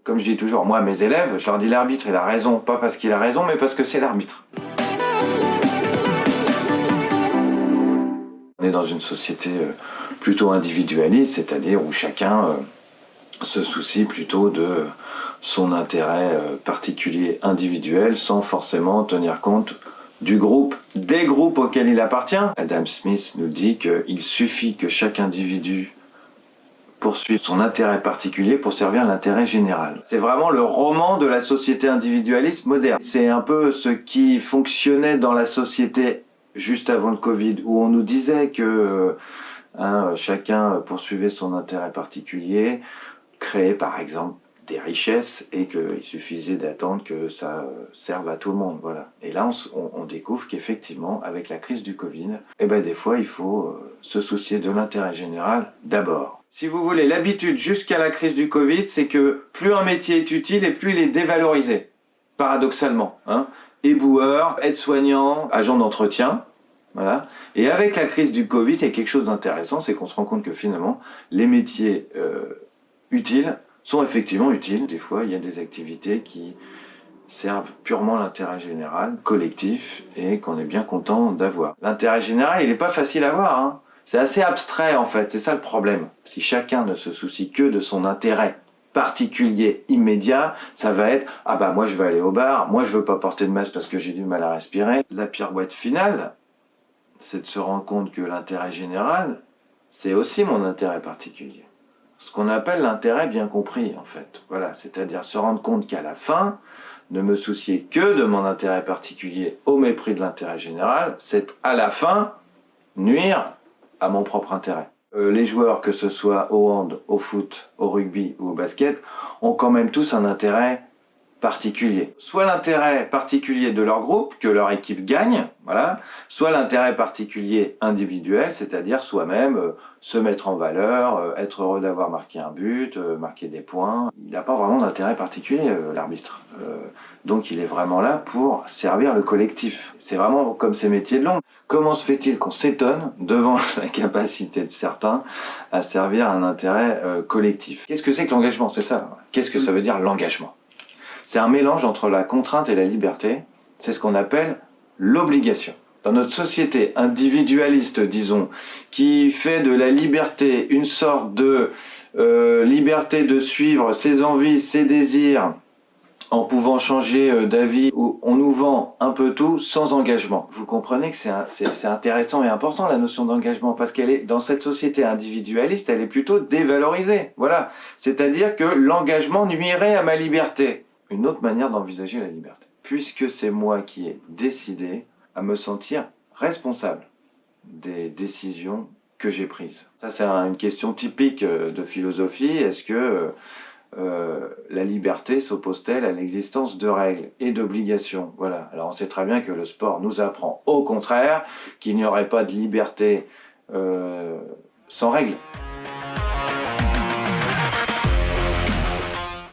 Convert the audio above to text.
Comme je dis toujours, moi, mes élèves, je leur dis l'arbitre, il a raison, pas parce qu'il a raison, mais parce que c'est l'arbitre. On est dans une société plutôt individualiste, c'est-à-dire où chacun se soucie plutôt de son intérêt particulier individuel sans forcément tenir compte du groupe, des groupes auxquels il appartient. Adam Smith nous dit qu'il suffit que chaque individu poursuive son intérêt particulier pour servir l'intérêt général. C'est vraiment le roman de la société individualiste moderne. C'est un peu ce qui fonctionnait dans la société juste avant le Covid, où on nous disait que chacun poursuivait son intérêt particulier, créait par exemple des richesses et qu'il suffisait d'attendre que ça serve à tout le monde. Voilà. Et là, on découvre qu'effectivement, avec la crise du Covid, des fois, il faut se soucier de l'intérêt général d'abord. Si vous voulez, l'habitude jusqu'à la crise du Covid, c'est que plus un métier est utile et plus il est dévalorisé, paradoxalement. Éboueur, aide-soignant, agent d'entretien. Voilà. Et avec la crise du Covid, il y a quelque chose d'intéressant, c'est qu'on se rend compte que finalement, les métiers utiles sont effectivement utiles. Des fois, il y a des activités qui servent purement l'intérêt général, collectif, et qu'on est bien content d'avoir. L'intérêt général, il n'est pas facile à voir. C'est assez abstrait en fait, c'est ça le problème. Si chacun ne se soucie que de son intérêt particulier, immédiat, ça va être « Ah bah moi je vais aller au bar, moi je veux pas porter de masque parce que j'ai du mal à respirer ». La pirouette finale, c'est de se rendre compte que l'intérêt général, c'est aussi mon intérêt particulier. Ce qu'on appelle l'intérêt bien compris, en fait. Voilà, c'est-à-dire se rendre compte qu'à la fin, ne me soucier que de mon intérêt particulier au mépris de l'intérêt général, c'est à la fin nuire à mon propre intérêt. Les joueurs, que ce soit au hand, au foot, au rugby ou au basket, ont quand même tous un intérêt particulier. Soit l'intérêt particulier de leur groupe, que leur équipe gagne, voilà, soit l'intérêt particulier individuel, c'est-à-dire soi-même se mettre en valeur, être heureux d'avoir marqué un but, marquer des points. Il n'a pas vraiment d'intérêt particulier, l'arbitre. Donc il est vraiment là pour servir le collectif. C'est vraiment comme ces métiers de l'ombre. Comment se fait-il qu'on s'étonne devant la capacité de certains à servir un intérêt collectif? Qu'est-ce que c'est que l'engagement? C'est ça. Qu'est-ce que ça veut dire l'engagement? C'est un mélange entre la contrainte et la liberté. C'est ce qu'on appelle l'obligation. Dans notre société individualiste, disons, qui fait de la liberté une sorte de liberté de suivre ses envies, ses désirs, en pouvant changer d'avis, où on nous vend un peu tout sans engagement. Vous comprenez que c'est intéressant et important la notion d'engagement, parce qu'elle est, dans cette société individualiste, elle est plutôt dévalorisée. Voilà. C'est-à-dire que l'engagement nuirait à ma liberté. Une autre manière d'envisager la liberté. Puisque c'est moi qui ai décidé à me sentir responsable des décisions que j'ai prises. Ça, c'est une question typique de philosophie. Est-ce que la liberté s'oppose-t-elle à l'existence de règles et d'obligations? Voilà. Alors on sait très bien que le sport nous apprend au contraire qu'il n'y aurait pas de liberté sans règles.